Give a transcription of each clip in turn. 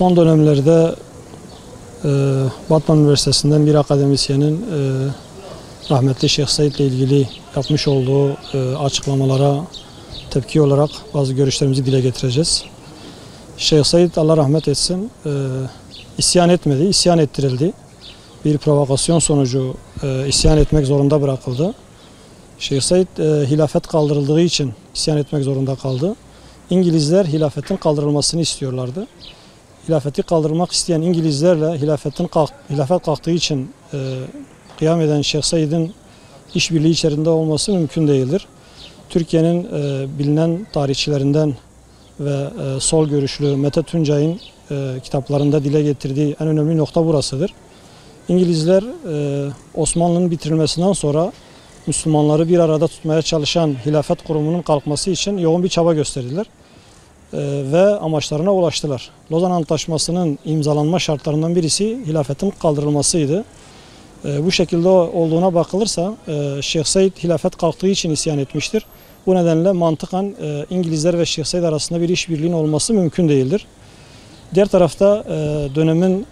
Son dönemlerde Batman Üniversitesi'nden bir akademisyenin rahmetli Şeyh Said ile ilgili yapmış olduğu açıklamalara tepki olarak bazı görüşlerimizi dile getireceğiz. Şeyh Said Allah rahmet etsin isyan etmedi, isyan ettirildi. Bir provokasyon sonucu isyan etmek zorunda bırakıldı. Şeyh Said hilafet kaldırıldığı için isyan etmek zorunda kaldı. İngilizler hilafetin kaldırılmasını istiyorlardı. Hilafeti kaldırmak isteyen İngilizlerle hilafet kalktığı için kıyam eden Şeyh Said'in işbirliği içerisinde olması mümkün değildir. Türkiye'nin bilinen tarihçilerinden ve sol görüşlü Mete Tuncay'ın kitaplarında dile getirdiği en önemli nokta burasıdır. İngilizler Osmanlı'nın bitirilmesinden sonra Müslümanları bir arada tutmaya çalışan hilafet kurumunun kalkması için yoğun bir çaba gösterdiler ve amaçlarına ulaştılar. Lozan Antlaşması'nın imzalanma şartlarından birisi hilafetin kaldırılmasıydı. Bu şekilde olduğuna bakılırsa Şeyh Said hilafet kalktığı için isyan etmiştir. Bu nedenle mantıken İngilizler ve Şeyh Said arasında bir işbirliğinin olması mümkün değildir. Diğer tarafta dönemin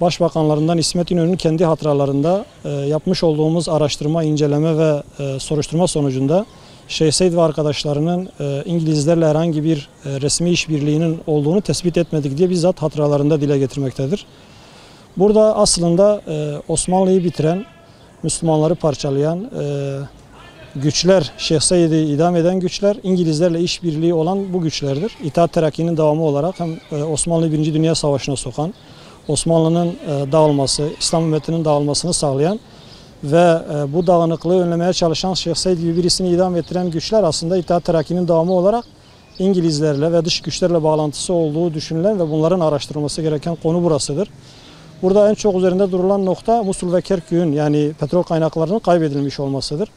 başbakanlarından İsmet İnönü'nün kendi hatıralarında yapmış olduğumuz araştırma, inceleme ve soruşturma sonucunda Şeyh Said ve arkadaşlarının İngilizlerle herhangi bir resmi işbirliğinin olduğunu tespit etmedik diye bizzat hatıralarında dile getirmektedir. Burada aslında Osmanlı'yı bitiren, Müslümanları parçalayan güçler, Şeyh Said'i idam eden güçler, İngilizlerle işbirliği olan bu güçlerdir. İttihat Terakki'nin devamı olarak hem Osmanlı'yı 1. Dünya Savaşı'na sokan, Osmanlı'nın dağılması, İslam ümmetinin dağılmasını sağlayan ve bu dağınıklığı önlemeye çalışan Şeyh Said gibi birisini idam ettiren güçler aslında İttihat Terakki'nin devamı olarak İngilizlerle ve dış güçlerle bağlantısı olduğu düşünülen ve bunların araştırılması gereken konu burasıdır. Burada en çok üzerinde durulan nokta Musul ve Kerkük'ün yani petrol kaynaklarının kaybedilmiş olmasıdır.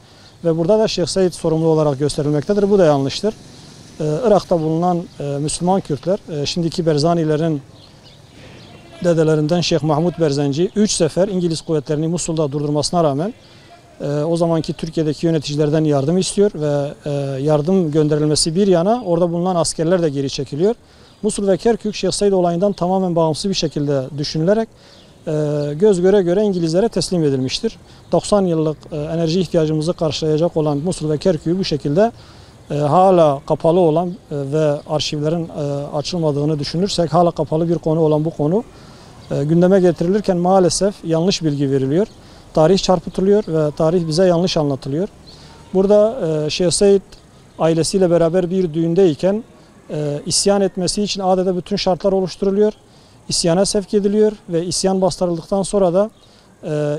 Ve burada da Şeyh Said sorumlu olarak gösterilmektedir. Bu da yanlıştır. Irak'ta bulunan Müslüman Kürtler, şimdiki Berzanilerin dedelerinden Şeyh Mahmud Berzenci 3 sefer İngiliz kuvvetlerini Musul'da durdurmasına rağmen o zamanki Türkiye'deki yöneticilerden yardım istiyor ve yardım gönderilmesi bir yana orada bulunan askerler de geri çekiliyor. Musul ve Kerkük Şeyh Said olayından tamamen bağımsız bir şekilde düşünülerek göz göre göre İngilizlere teslim edilmiştir. 90 yıllık enerji ihtiyacımızı karşılayacak olan Musul ve Kerkük'ü bu şekilde hala kapalı olan ve arşivlerin açılmadığını düşünürsek hala kapalı bir konu olan bu konu gündeme getirilirken maalesef yanlış bilgi veriliyor. Tarih çarpıtılıyor ve tarih bize yanlış anlatılıyor. Burada Şeyh Said ailesiyle beraber bir düğündeyken isyan etmesi için adeta bütün şartlar oluşturuluyor. İsyana sevk ediliyor ve isyan bastırıldıktan sonra da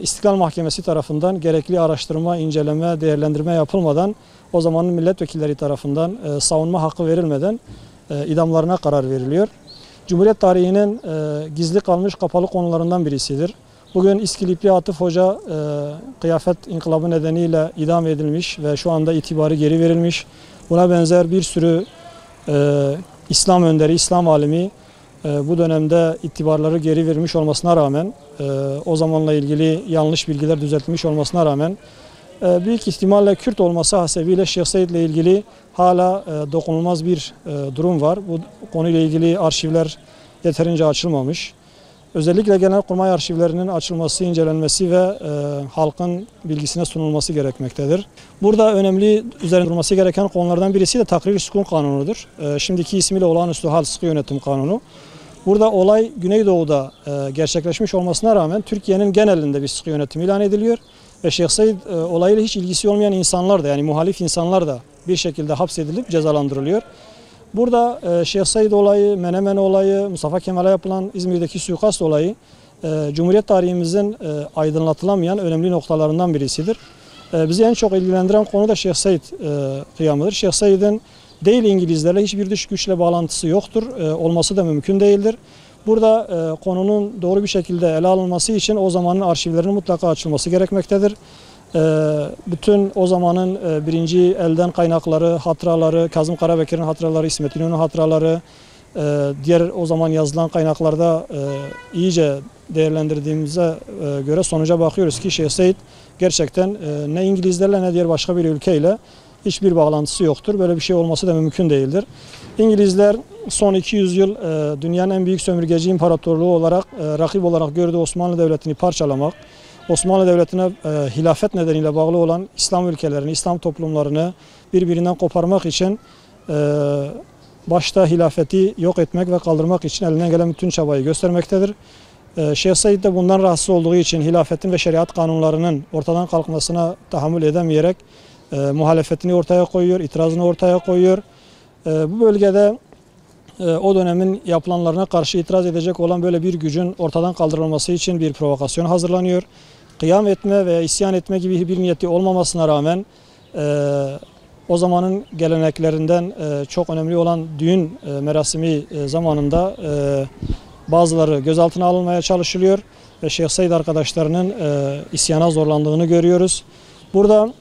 İstiklal Mahkemesi tarafından gerekli araştırma, inceleme, değerlendirme yapılmadan o zamanın milletvekilleri tarafından savunma hakkı verilmeden idamlarına karar veriliyor. Cumhuriyet tarihinin gizli kalmış kapalı konularından birisidir. Bugün İskilipli Atıf Hoca kıyafet inkılabı nedeniyle idam edilmiş ve şu anda itibarı geri verilmiş. Buna benzer bir sürü İslam önderi, İslam alimi bu dönemde itibarları geri verilmiş olmasına rağmen o zamanla ilgili yanlış bilgiler düzeltilmiş olmasına rağmen büyük ihtimalle Kürt olması hasebiyle Şeyh Said ile ilgili hala dokunulmaz bir durum var. Bu konuyla ilgili arşivler yeterince açılmamış. Özellikle Genelkurmay arşivlerinin açılması, incelenmesi ve halkın bilgisine sunulması gerekmektedir. Burada önemli üzerinde durması gereken konulardan birisi de Takrir-i Sükun Kanunu'dur. Şimdiki ismiyle Olağanüstü Hal Sıkı Yönetim Kanunu. Burada olay Güneydoğu'da gerçekleşmiş olmasına rağmen Türkiye'nin genelinde bir sıkı yönetim ilan ediliyor. Ve Şeyh Said olayla hiç ilgisi olmayan insanlar da yani muhalif insanlar da bir şekilde hapsedilip cezalandırılıyor. Burada Şeyh Said olayı, Menemen olayı, Mustafa Kemal'e yapılan İzmir'deki suikast olayı Cumhuriyet tarihimizin aydınlatılamayan önemli noktalarından birisidir. Bizi en çok ilgilendiren konu da Şeyh Said kıyamıdır. Şeyh Said'in değil İngilizlerle hiçbir dış güçle bağlantısı yoktur, olması da mümkün değildir. Burada konunun doğru bir şekilde ele alınması için o zamanın arşivlerinin mutlaka açılması gerekmektedir. Bütün o zamanın birinci elden kaynakları, hatıraları, Kazım Karabekir'in hatıraları, İsmet İnönü'nün hatıraları, diğer o zaman yazılan kaynaklarda iyice değerlendirdiğimize göre sonuca bakıyoruz ki Şeyh Said gerçekten ne İngilizlerle ne diğer başka bir ülkeyle hiçbir bağlantısı yoktur. Böyle bir şey olması da mümkün değildir. İngilizler son 200 yıl dünyanın en büyük sömürgeci imparatorluğu olarak rakip olarak gördüğü Osmanlı Devleti'ni parçalamak, Osmanlı Devleti'ne hilafet nedeniyle bağlı olan İslam ülkelerini, İslam toplumlarını birbirinden koparmak için başta hilafeti yok etmek ve kaldırmak için elinden gelen bütün çabayı göstermektedir. Şeyh Said de bundan rahatsız olduğu için hilafetin ve şeriat kanunlarının ortadan kalkmasına tahammül edemeyerek muhalefetini ortaya koyuyor, itirazını ortaya koyuyor. Bu bölgede o dönemin yapılanlarına karşı itiraz edecek olan böyle bir gücün ortadan kaldırılması için bir provokasyon hazırlanıyor. Kıyam etme veya isyan etme gibi bir niyeti olmamasına rağmen o zamanın geleneklerinden çok önemli olan düğün merasimi zamanında bazıları gözaltına alınmaya çalışılıyor ve Şeyh Said arkadaşlarının isyana zorlandığını görüyoruz. Burada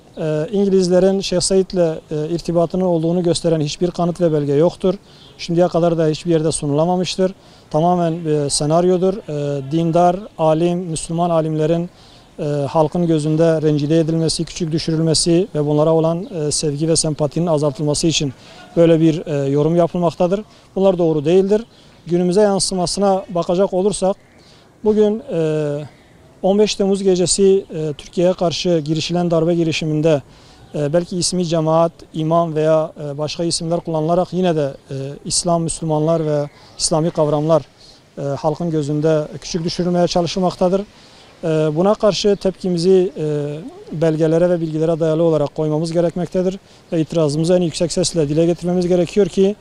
İngilizlerin Şeyh Said'le irtibatının olduğunu gösteren hiçbir kanıt ve belge yoktur. Şimdiye kadar da hiçbir yerde sunulamamıştır. Tamamen senaryodur. Dindar, alim, Müslüman alimlerin halkın gözünde rencide edilmesi, küçük düşürülmesi ve bunlara olan sevgi ve sempatinin azaltılması için böyle bir yorum yapılmaktadır. Bunlar doğru değildir. Günümüze yansımasına bakacak olursak, bugün 15 Temmuz gecesi Türkiye'ye karşı girişilen darbe girişiminde belki ismi cemaat, imam veya başka isimler kullanılarak yine de İslam, Müslümanlar ve İslami kavramlar halkın gözünde küçük düşürülmeye çalışılmaktadır. Buna karşı tepkimizi belgelere ve bilgilere dayalı olarak koymamız gerekmektedir. Ve itirazımızı en yüksek sesle dile getirmemiz gerekiyor ki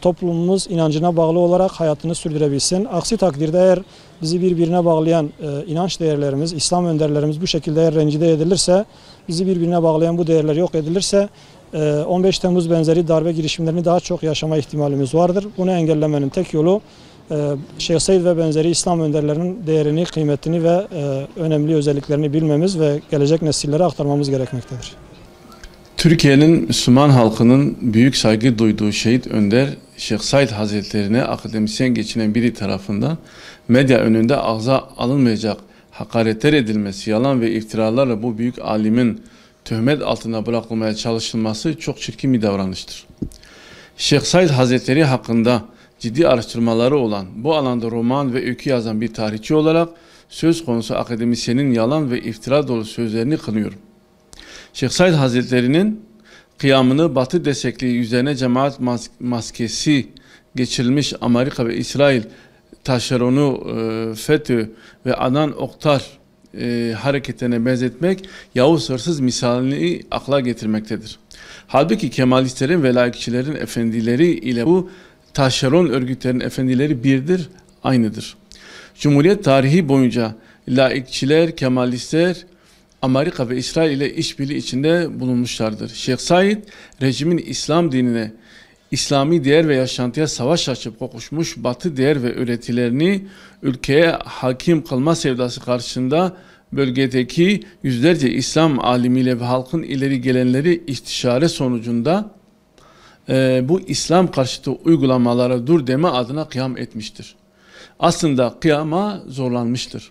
toplumumuz inancına bağlı olarak hayatını sürdürebilsin. Aksi takdirde eğer bizi birbirine bağlayan inanç değerlerimiz, İslam önderlerimiz bu şekilde eğer rencide edilirse, bizi birbirine bağlayan bu değerler yok edilirse 15 Temmuz benzeri darbe girişimlerini daha çok yaşama ihtimalimiz vardır. Bunu engellemenin tek yolu Şeyh Said ve benzeri İslam önderlerinin değerini, kıymetini ve önemli özelliklerini bilmemiz ve gelecek nesillere aktarmamız gerekmektedir. Türkiye'nin Müslüman halkının büyük saygı duyduğu şehit önder Şeyh Said Hazretlerine akademisyen geçinen biri tarafından medya önünde ağza alınmayacak hakaretler edilmesi, yalan ve iftiralarla bu büyük alimin töhmet altına bırakılmaya çalışılması çok çirkin bir davranıştır. Şeyh Said Hazretleri hakkında ciddi araştırmaları olan, bu alanda roman ve öykü yazan bir tarihçi olarak söz konusu akademisyenin yalan ve iftira dolu sözlerini kınıyorum. Şeyh Said Hazretleri'nin kıyamını Batı destekli üzerine cemaat maskesi geçirilmiş Amerika ve İsrail taşeronu FETÖ ve Adnan Oktar hareketlerine benzetmek Yavuz hırsız misalini akla getirmektedir. Halbuki Kemalistlerin ve laikçilerin efendileri ile bu taşeron örgütlerin efendileri birdir, aynıdır. Cumhuriyet tarihi boyunca laikçiler, Kemalistler Amerika ve İsrail ile işbirliği içinde bulunmuşlardır. Şeyh Said, rejimin İslam dinine, İslami değer ve yaşantıya savaş açıp kokuşmuş Batı değer ve öğretilerini ülkeye hakim kılma sevdası karşısında bölgedeki yüzlerce İslam alimiyle ve halkın ileri gelenleri istişare sonucunda bu İslam karşıtı uygulamalara dur deme adına kıyam etmiştir. Aslında kıyama zorlanmıştır.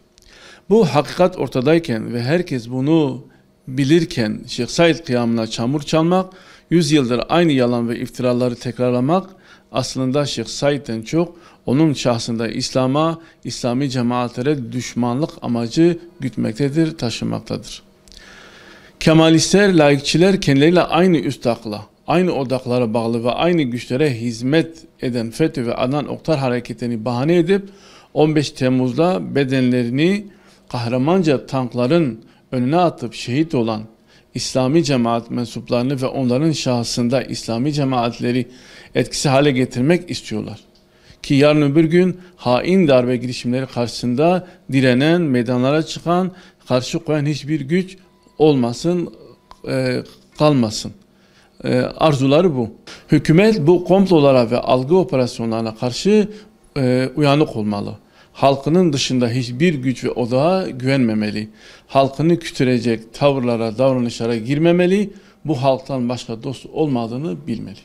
Bu hakikat ortadayken ve herkes bunu bilirken Şeyh Said kıyamına çamur çalmak, 100 yıldır aynı yalan ve iftiraları tekrarlamak aslında Şeyh Said'den çok onun şahsında İslam'a, İslami cemaatlere düşmanlık amacı gütmektedir, taşımaktadır. Kemalistler, laikçiler kendileriyle aynı üst akla, aynı odaklara bağlı ve aynı güçlere hizmet eden FETÖ ve Adnan Oktar hareketlerini bahane edip 15 Temmuz'da bedenlerini kahramanca tankların önüne atıp şehit olan İslami cemaat mensuplarını ve onların şahsında İslami cemaatleri etkisi hale getirmek istiyorlar. Ki yarın öbür gün hain darbe girişimleri karşısında direnen, meydanlara çıkan, karşı koyan hiçbir güç olmasın, kalmasın. Arzuları bu. Hükümet bu komplolara ve algı operasyonlarına karşı uyanık olmalı. Halkının dışında hiçbir güç ve odağa güvenmemeli. Halkını kütürecek tavırlara, davranışlara girmemeli. Bu halktan başka dost olmadığını bilmeli.